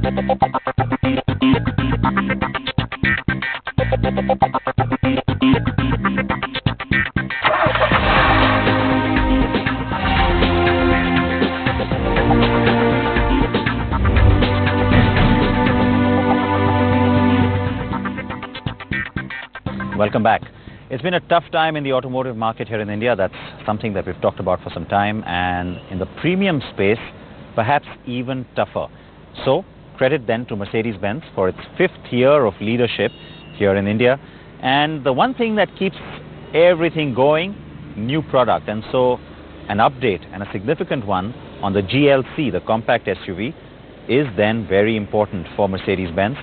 Welcome back. It's been a tough time in the automotive market here in India. That's something that we've talked about for some time, and in the premium space, perhaps even tougher. So, credit then to Mercedes-Benz for its 5th year of leadership here in India. And the one thing that keeps everything going, new product. And so, an update, and a significant one, on the GLC, the compact SUV, is then very important for Mercedes-Benz.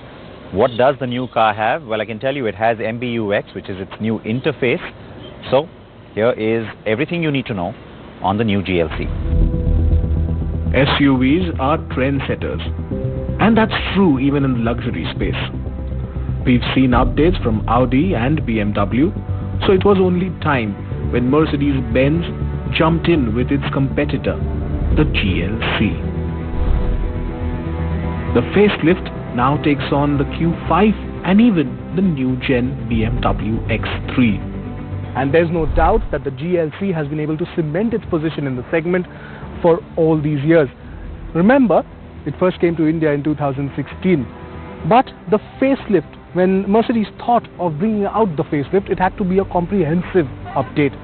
What does the new car have? Well, I can tell you it has MBUX, which is its new interface. So, here is everything you need to know on the new GLC. SUVs are trendsetters, and that's true even in the luxury space. We've seen updates from Audi and BMW, so it was only time when Mercedes-Benz jumped in with its competitor, the GLC. The facelift now takes on the Q5 and even the new gen BMW X3. And there's no doubt that the GLC has been able to cement its position in the segment for all these years. Remember, it first came to India in 2016. But the facelift, when Mercedes thought of bringing out the facelift, it had to be a comprehensive update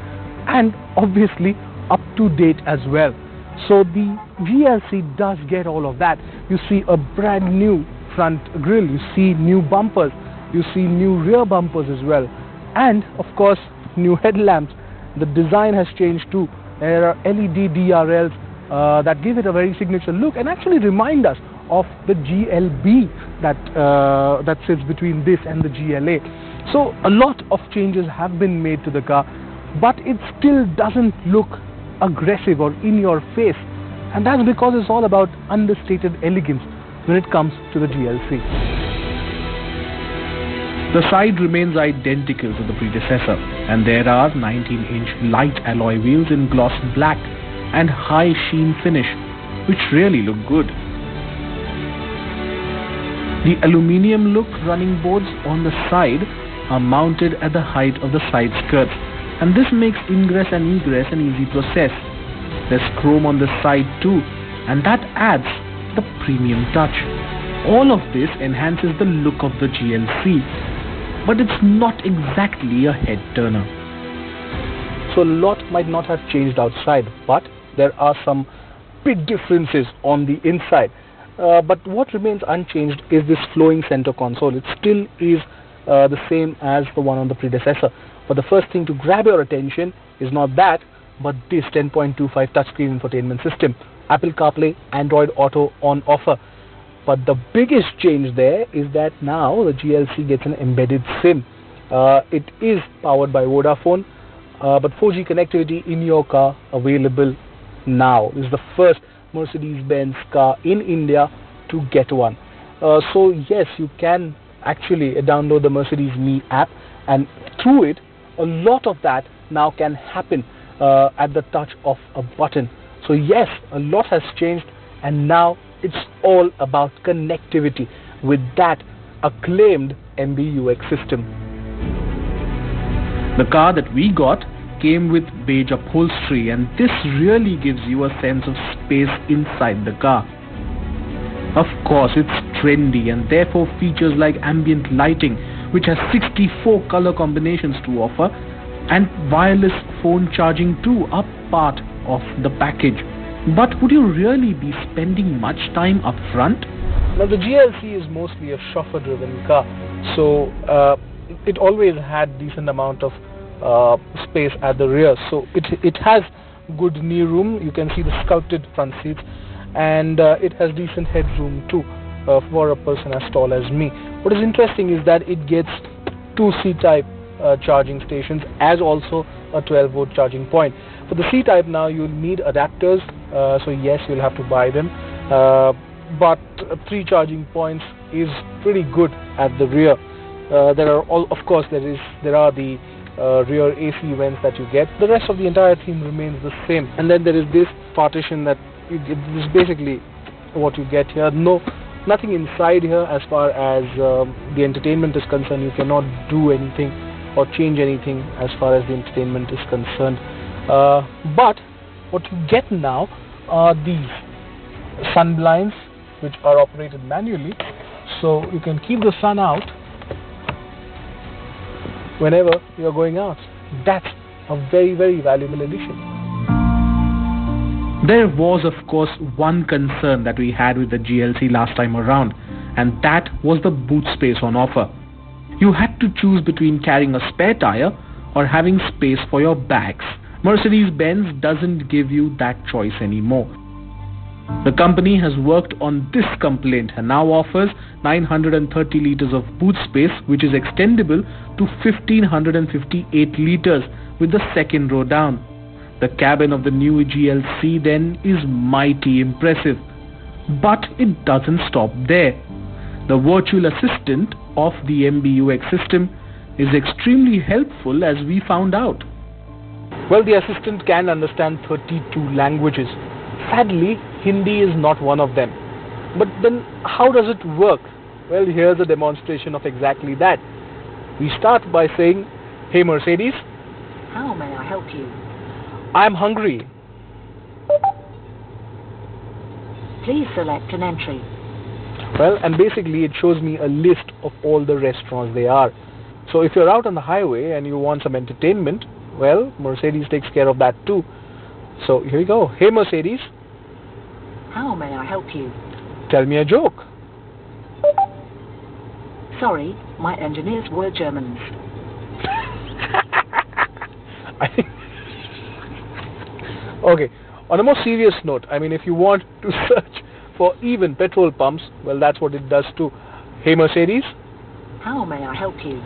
and obviously up to date as well. So the GLC does get all of that. You see a brand new front grille, you see new bumpers, you see new rear bumpers as well, and of course new headlamps. The design has changed too. There are LED DRLs that give it a very signature look and actually remind us of the GLB that sits between this and the GLA. So a lot of changes have been made to the car, but it still doesn't look aggressive or in your face, and that's because it's all about understated elegance when it comes to the GLC. The side remains identical to the predecessor, and there are 19-inch light alloy wheels in gloss black and high sheen finish, which really look good. The aluminium look running boards on the side are mounted at the height of the side skirts, and this makes ingress and egress an easy process. There's chrome on the side too, and that adds the premium touch. All of this enhances the look of the GLC, but it's not exactly a head turner. So a lot might not have changed outside, but there are some big differences on the inside. But what remains unchanged is this flowing center console. It still is the same as the one on the predecessor. But the first thing to grab your attention is not that, but this 10.25 touchscreen infotainment system. Apple CarPlay, Android Auto on offer. But the biggest change there is that now the GLC gets an embedded SIM. It is powered by Vodafone, but 4G connectivity in your car available now. This is the first Mercedes-Benz car in India to get one. So yes, you can actually download the Mercedes Me app, and through it, a lot of that now can happen at the touch of a button. So yes, a lot has changed, and now it's all about connectivity with that acclaimed MBUX system. The car that we got came with beige upholstery, and this really gives you a sense of space inside the car. Of course, it's trendy and therefore features like ambient lighting, which has 64 color combinations to offer, and wireless phone charging too are part of the package. But would you really be spending much time up front? Now the GLC is mostly a chauffeur-driven car, so it always had decent amount of space at the rear. So it has good knee room. You can see the sculpted front seats, and it has decent headroom too for a person as tall as me. What is interesting is that it gets two C-type charging stations, as also a 12-volt charging point. For the C-type now, you'll need adapters, so yes, you'll have to buy them. But 3 charging points is pretty good at the rear. There are the rear AC vents that you get. The rest of the entire theme remains the same. And then there is this partition that you get. This is basically what you get here. No nothing inside here as far as the entertainment is concerned. You cannot do anything or change anything as far as the entertainment is concerned. But what you get now are these sun blinds, which are operated manually, so you can keep the sun out whenever you are going out. That's a very, very valuable addition. There was, of course, one concern that we had with the GLC last time around, and that was the boot space on offer. You had to choose between carrying a spare tire or having space for your bags. Mercedes-Benz doesn't give you that choice anymore. The company has worked on this complaint and now offers 930 liters of boot space, which is extendable to 1558 liters with the second row down. The cabin of the new GLC then is mighty impressive. But it doesn't stop there. The virtual assistant of the MBUX system is extremely helpful, as we found out. Well, the assistant can understand 32 languages. Sadly, Hindi is not one of them. But then how does it work? Well, here's a demonstration of exactly that. We start by saying, "Hey Mercedes, how may I help you? I'm hungry. Please select an entry." Well, and basically it shows me a list of all the restaurants they are. So if you're out on the highway and you want some entertainment, well, Mercedes takes care of that too. So here we go. "Hey Mercedes, how may I help you? Tell me a joke." Sorry, my engineers were Germans. I think okay, on a more serious note, I mean, if you want to search for even petrol pumps, well, that's what it does too. "Hey Mercedes, how may I help you?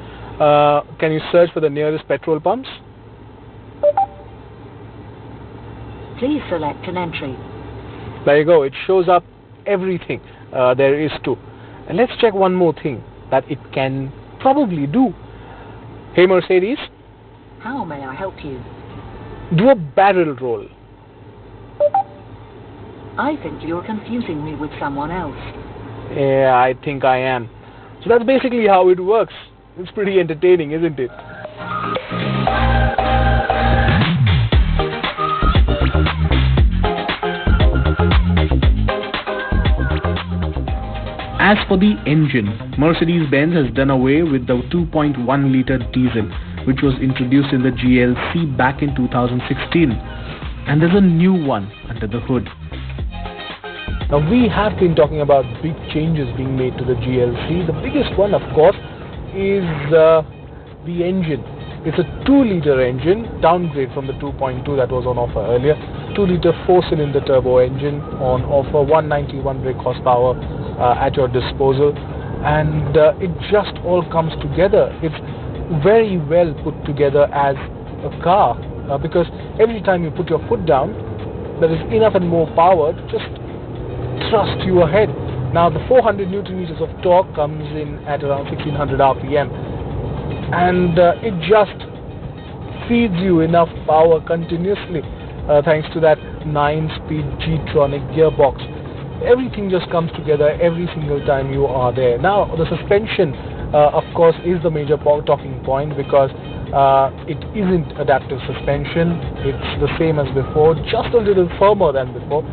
Can you search for the nearest petrol pumps?" Please select an entry. There you go. It shows up everything there is to. And let's check one more thing that it can probably do. "Hey Mercedes, how may I help you? Do a barrel roll." I think you're confusing me with someone else. Yeah, I think I am. So that's basically how it works. It's pretty entertaining, isn't it? As for the engine, Mercedes-Benz has done away with the 2.1 litre diesel, which was introduced in the GLC back in 2016. And there's a new one under the hood. Now, we have been talking about big changes being made to the GLC. The biggest one, of course, is the engine. It's a 2-litre engine, downgrade from the 2.2 that was on offer earlier. 2-litre 4-cylinder turbo engine on offer, 191 brake horsepower at your disposal. And it just all comes together. It's very well put together as a car because every time you put your foot down, there is enough and more power to just thrust you ahead. Now the 400 Newton meters of torque comes in at around 1600 RPM, and it just feeds you enough power continuously thanks to that 9-speed G-tronic gearbox. Everything just comes together every single time you are there. Now the suspension of course is the major talking point because it isn't adaptive suspension. It's the same as before, just a little firmer than before.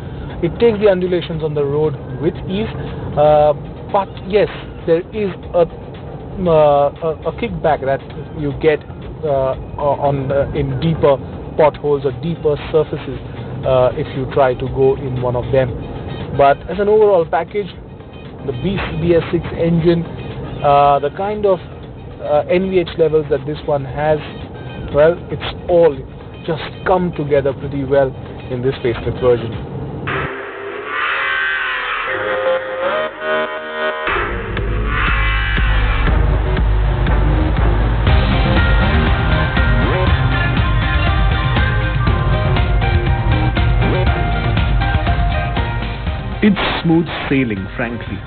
It takes the undulations on the road with ease, but yes, there is a kickback that you get in deeper potholes or deeper surfaces if you try to go in one of them. But as an overall package, the BS6 engine, the kind of NVH levels that this one has, well, it's all just come together pretty well in this facelift version. It's smooth sailing, frankly.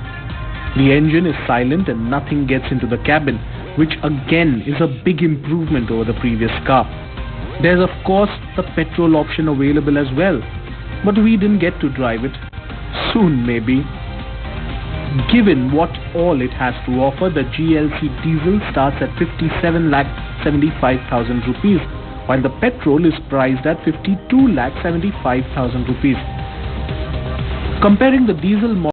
The engine is silent and nothing gets into the cabin, which again is a big improvement over the previous car. There's of course the petrol option available as well, but we didn't get to drive it. Soon maybe. Given what all it has to offer, the GLC diesel starts at 57,75,000 rupees, while the petrol is priced at 52,75,000 rupees. Comparing the diesel model